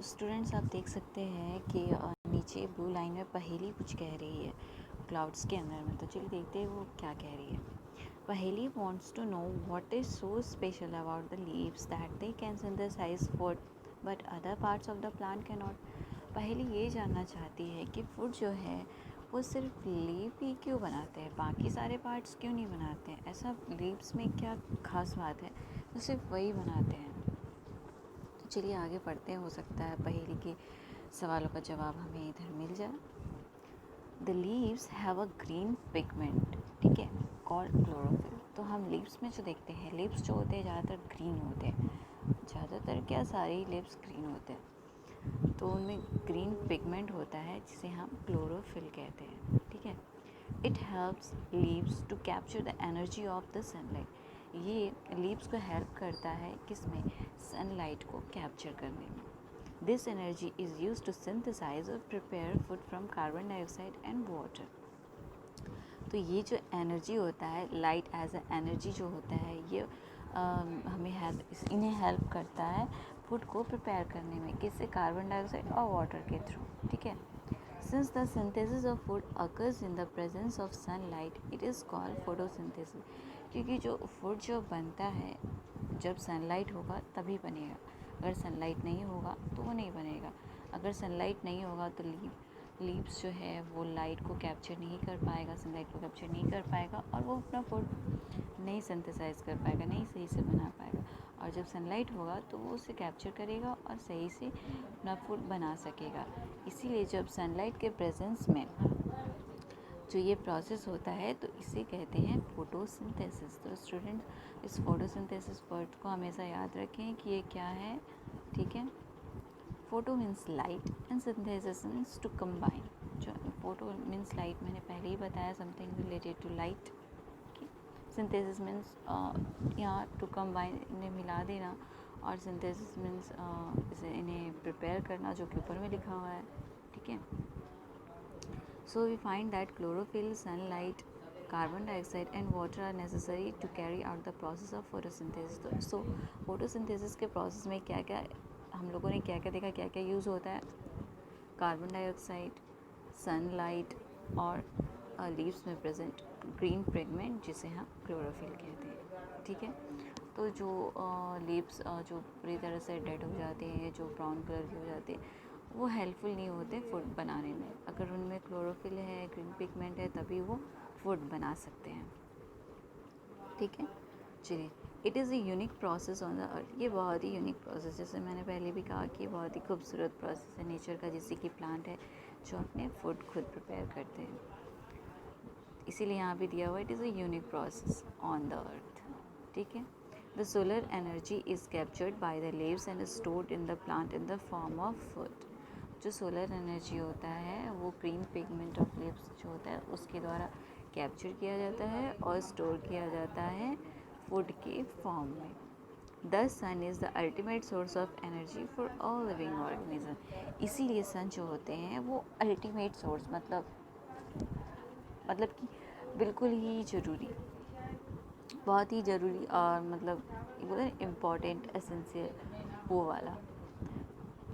Students आप देख सकते हैं कि नीचे ब्लू लाइन में पहेली कुछ कह रही है क्लाउड्स के अंदर में। तो चलिए देखते हैं वो क्या कह रही है। पहेली wants to know what is so special about the leaves that they can synthesize food but other parts of the plant cannot। पहेली ये जानना चाहती है कि फूड जो है वो सिर्फ लीफ ही क्यों बनाते हैं, बाकी सारे पार्ट्स क्यों नहीं बनाते हैं। ऐसा लीव्स में क्या खास बात है जो सिर्फ वही बनाते हैं। तो चलिए आगे पढ़ते हैं, हो सकता है पहेली के सवालों का जवाब हमें इधर मिल जाए। The leaves have a green pigment, ठीक है, कॉल्ड क्लोरोफिल। तो हम लीव्स में जो देखते हैं, लीव्स जो होते हैं ज़्यादातर ग्रीन होते हैं, ज़्यादातर क्या सारी लीव्स ग्रीन होते हैं। तो उनमें ग्रीन पिगमेंट होता है जिसे हम क्लोरोफिल कहते हैं, ठीक है। It helps leaves to capture the energy of the sunlight. ये लीव्स को हेल्प करता है किसमें, सनलाइट को कैप्चर करने में। This energy is use to synthesise और prepare food from carbon dioxide and water. तो ये जो एनर्जी होता है, लाइट एज ए एनर्जी जो होता है, ये हमें इन्हें हेल्प करता है फूड को प्रिपेयर करने में, किससे, कार्बन डाइऑक्साइड और वाटर के थ्रू, ठीक है। Since the synthesis of food occurs in the presence of sunlight, it is called photosynthesis। क्योंकि जो फूड जो बनता है जब सनलाइट होगा तभी बनेगा, अगर सनलाइट नहीं होगा तो वो नहीं बनेगा। अगर सनलाइट नहीं होगा तो लीव्स जो है वो लाइट को कैप्चर नहीं कर पाएगा, सनलाइट को कैप्चर नहीं कर पाएगा और वो अपना फूड नहीं सिंथेसाइज कर पाएगा, नहीं सही से बना पाएगा। और जब सनलाइट होगा तो वो उसे कैप्चर करेगा और सही से अपना फूड बना सकेगा। इसीलिए जब सनलाइट के प्रेजेंस में जो ये प्रोसेस होता है तो इसे कहते हैं फोटोसिंथेसिस। तो स्टूडेंट्स इस फोटोसिंथेसिस वर्ड को हमेशा याद रखें कि ये क्या है, ठीक है। Photo means light and synthesis means to combine. जो फोटो मीन्स लाइट, मैंने पहले ही बताया, something related to light. Synthesis means यहाँ टू कंबाइन, इन्हें मिला देना, और सिंथेसिस मीन्स इसे इन्हें प्रिपेयर करना, जो कि ऊपर में लिखा हुआ है, ठीक है। So we find that chlorophyll, sunlight, carbon dioxide and water are necessary to carry out the process of photosynthesis. तो सो फोटोसिंथेसिस के प्रोसेस में क्या क्या हम लोगों ने क्या क्या देखा, क्या क्या यूज़ होता है, कार्बन डाइऑक्साइड, सनलाइट और लीव्स में प्रेजेंट ग्रीन पिगमेंट जिसे हम क्लोरोफिल कहते हैं, ठीक है। तो जो लीव्स जो पूरी तरह से डेड हो जाते हैं, जो ब्राउन कलर के हो जाते हैं, वो हेल्पफुल नहीं होते फूड बनाने में। अगर उनमें क्लोरोफिल है, ग्रीन पिगमेंट है, तभी वो फूड बना सकते हैं, ठीक है। चलिए, it is a unique process on the earth. ये बहुत ही यूनिक प्रोसेस, जैसे मैंने पहले भी कहा कि बहुत ही खूबसूरत प्रोसेस है नेचर का, जैसे कि प्लांट है जो अपने फूड खुद प्रिपेयर करते हैं। इसीलिए यहाँ भी दिया हुआ it is a unique process on the earth, ठीक है। The solar energy is captured by the leaves and stored in the plant in the form of food. जो सोलर एनर्जी होता है वो ग्रीन पिगमेंट ऑफ लीव्स जो होता है उसके द्वारा कैप्चर किया जाता है और स्टोर किया जाता है फूड के फॉर्म में। The sun is the ultimate source of energy for all living organism. इसीलिए सन जो होते हैं वो अल्टीमेट सोर्स, मतलब कि बिल्कुल ही ज़रूरी, बहुत ही ज़रूरी, और मतलब ये बोलते हैं इम्पॉर्टेंट, एसेंशियल, वो वाला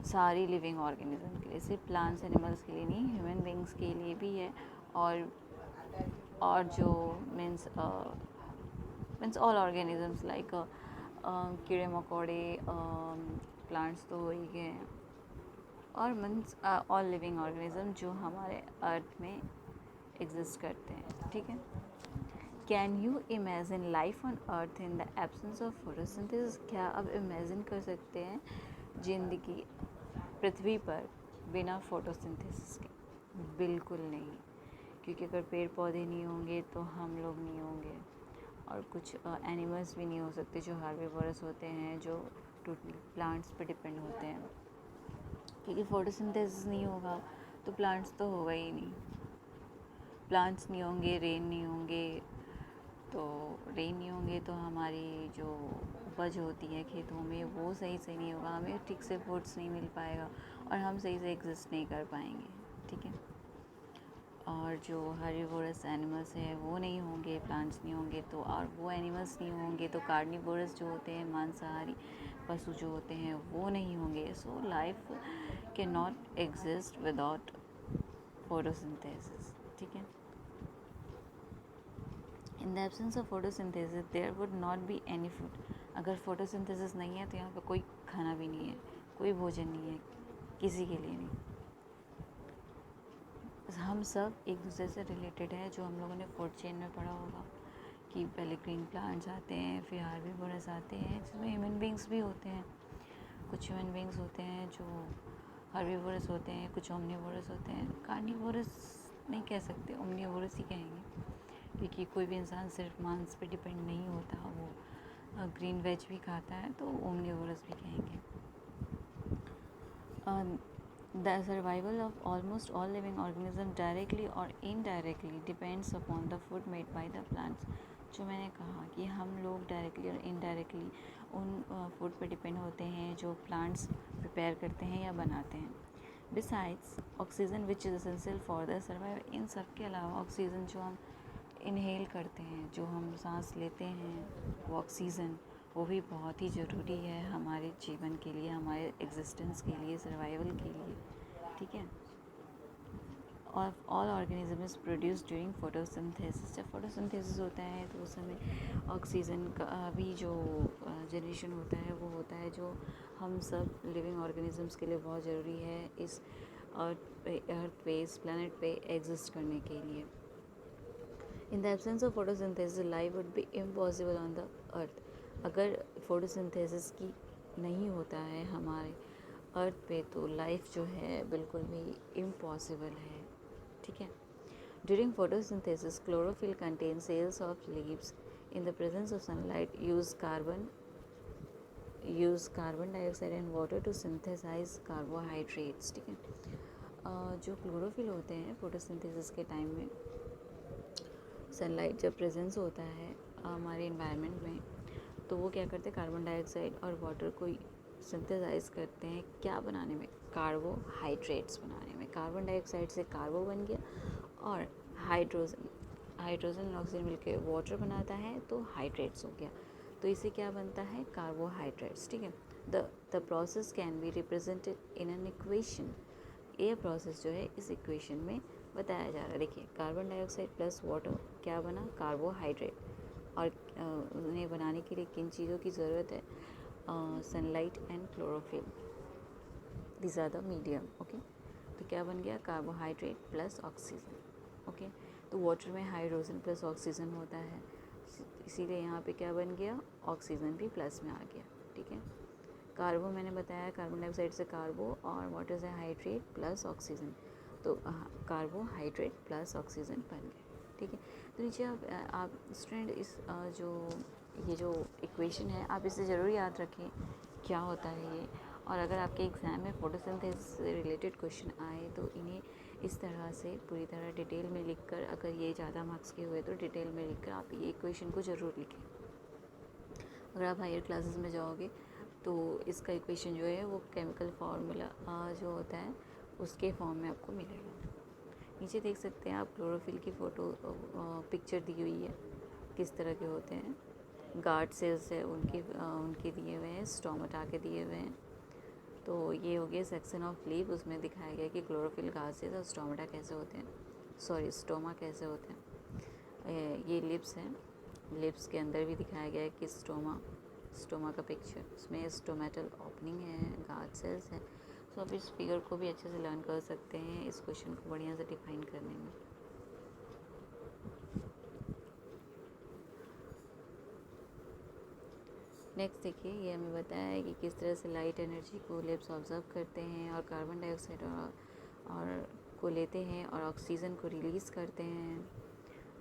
सारी लिविंग ऑर्गेनिज्म के लिए, सिर्फ प्लांट्स एनिमल्स के लिए नहीं, ह्यूमन बींग्स के लिए भी है। और जो मीन्स ऑल ऑर्गेनिजम्स लाइक कीड़े मकोड़े, प्लांट्स तो हो ही गए हैं, और मीन्स ऑल लिविंग ऑर्गेनिज्म जो हमारे अर्थ में एग्जिस्ट करते हैं, ठीक है। Can you imagine life on earth in the absence of photosynthesis. क्या अब इमेजिन कर सकते हैं ज़िंदगी पृथ्वी पर बिना फोटोसिंथेसिस के? बिल्कुल नहीं, क्योंकि अगर पेड़ पौधे नहीं होंगे तो हम लोग नहीं होंगे, और कुछ एनिमल्स भी नहीं हो सकते जो हार्बिवोरस होते हैं, जो टोटली प्लांट्स पे डिपेंड होते हैं। क्योंकि फोटोसिंथेसिस नहीं होगा तो प्लांट्स तो होगा ही नहीं, प्लांट्स नहीं होंगे, रेन नहीं होंगे तो हमारी जो उपज होती है खेतों में वो सही से नहीं होगा, हमें ठीक से फूड्स नहीं मिल पाएगा और हम सही से एग्जिस्ट नहीं कर पाएंगे, ठीक है। और जो हर्बीवोरस एनिमल्स हैं वो नहीं होंगे, प्लांट्स नहीं होंगे तो, और वो एनिमल्स नहीं होंगे तो कार्निवोरस जो होते हैं मांसाहारी, पशु जो होते हैं वो नहीं होंगे. So life can not exist without photosynthesis. ठीक है. In the absence of photosynthesis there would not be any food. अगर फोटोसिंथेसिस नहीं है तो यहाँ पे कोई खाना भी नहीं है, कोई भोजन नहीं है, किसी के लिए नहीं. हम सब एक दूसरे से रिलेटेड है. जो हम लोगों ने फूड चेन में पढ़ा होगा कि पहले ग्रीन प्लांट्स आते हैं, फिर हार्बीवोरस आते हैं, जिसमें ह्यूमन बींग्स भी होते हैं. कुछ ह्यूमन बींग्स होते हैं जो हार्बीवोरस होते हैं, कुछ ओमनीवोरस होते हैं. कार्निवोरस नहीं कह सकते, ओमनीवोरस ही कहेंगे, क्योंकि कोई भी इंसान सिर्फ मांस पे डिपेंड नहीं होता. वो ग्रीन वेज भी खाता है, तो ओमनीवोरस भी कहेंगे. The survival of almost all living organisms directly or indirectly depends upon the food made by the plants. जो मैंने कहा कि हम लोग डायरेक्टली और इनडायरेक्टली उन फूड पे डिपेंड होते हैं जो प्लांट्स प्रिपेयर करते हैं या बनाते हैं. Besides oxygen which is essential for the survival. इन सब के अलावा ऑक्सीजन जो हम इनहेल करते हैं, जो हम सांस लेते हैं, वो ऑक्सीजन वो भी बहुत ही ज़रूरी है हमारे जीवन के लिए, हमारे एग्जिस्टेंस के लिए, सर्वाइवल के लिए. ठीक है. और all organism produce during photosynthesis. जब फोटोसिंथेसिस होता है तो उस समय ऑक्सीजन का भी जो जनरेशन होता है वो होता है, जो हम सब लिविंग ऑर्गेनिजम्स के लिए बहुत ज़रूरी है इस अर्थ पे, इस प्लानट पे एग्जिस्ट करने के लिए. इन the absence of photosynthesis life would be impossible on the earth. अगर फोटोसिंथेसिस की नहीं होता है हमारे अर्थ पे तो लाइफ जो है बिल्कुल भी इम्पॉसिबल है. ठीक है. During photosynthesis chlorophyll contain cells of leaves. In the presence of sunlight use carbon dioxide and water to synthesise carbohydrates. ठीक है. जो क्लोरोफिल होते हैं फोटोसिंथेसिस के टाइम में, सनलाइट जब प्रेजेंस होता है हमारे इन्वायरमेंट में, तो वो क्या करते हैं, कार्बन डाइऑक्साइड और वाटर को सिंथेसाइज करते हैं. क्या बनाने में, कार्बोहाइड्रेट्स बनाने में. कार्बन डाइऑक्साइड से कार्बो बन गया और हाइड्रोजन और ऑक्सीजन मिलकर वाटर बनाता है तो हाइड्रेट्स हो गया. तो इसे क्या बनता है, कार्बोहाइड्रेट्स. ठीक है. The process can be represented in an equation. ये प्रोसेस जो है इस इक्वेशन में बताया जा रहा है. देखिए, कार्बन डाइऑक्साइड प्लस वाटर क्या बना, कार्बोहाइड्रेट. और उन्हें बनाने के लिए किन चीज़ों की ज़रूरत है, sunlight and chlorophyll. This are the medium. Okay. तो क्या बन गया, कार्बोहाइड्रेट प्लस ऑक्सीजन. ओके. तो वाटर में हाइड्रोजन प्लस ऑक्सीजन होता है, इसीलिए यहाँ पे क्या बन गया, ऑक्सीजन भी प्लस में आ गया. ठीक है. कार्बो मैंने बताया, कार्बन डाइऑक्साइड से कार्बो और वाटर से हाइड्रेट प्लस ऑक्सीजन, तो कार्बोहाइड्रेट प्लस ऑक्सीजन बन गए. ठीक है. तो नीचे आप स्टूडेंट इस ये जो इक्वेशन है आप इसे ज़रूर याद रखें क्या होता है ये. और अगर आपके एग्ज़ाम में फोटोसिंथेसिस से रिलेटेड क्वेश्चन आए तो इन्हें इस तरह से पूरी तरह डिटेल में लिखकर, अगर ये ज़्यादा मार्क्स के हुए तो डिटेल में लिखकर आप ये इक्वेशन को ज़रूर लिखें. अगर आप हायर क्लासेस में जाओगे तो इसका इक्वेशन जो है वो केमिकल फार्मूला जो होता है उसके फॉर्म में आपको मिलेगा. नीचे देख सकते हैं आप क्लोरोफिल की फ़ोटो पिक्चर दी हुई है, किस तरह के होते हैं. गार्ड सेल्स है उनके दिए हुए हैं, स्टोमाटा के दिए हुए हैं. तो ये हो गया सेक्शन ऑफ लीफ, उसमें दिखाया गया कि क्लोरोफिल गासेस और स्टोमाटा कैसे होते हैं, स्टोमा कैसे होते हैं. ये लिप्स हैं, लिप्स के अंदर भी दिखाया गया है कि स्टोमा का पिक्चर, उसमें स्टोमेटल ओपनिंग है, गार्ड सेल्स है. तो आप इस फिगर को भी अच्छे से लर्न कर सकते हैं इस क्वेश्चन को बढ़िया से डिफाइन करने में. नेक्स्ट देखिए, ये हमें बताया है कि किस तरह से लाइट एनर्जी को लिप्स ऑब्जर्व करते हैं और कार्बन डाइऑक्साइड और को लेते हैं और ऑक्सीजन को रिलीज़ करते हैं.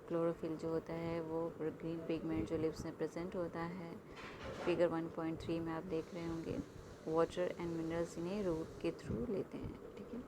क्लोरोफिल जो होता है वो ग्रीन पिगमेंट जो लिप्स में प्रेजेंट होता है. फिगर 1.3 में आप देख रहे होंगे, वाटर एंड मिनरल्स इन्हें रूट के थ्रू लेते हैं. ठीक है.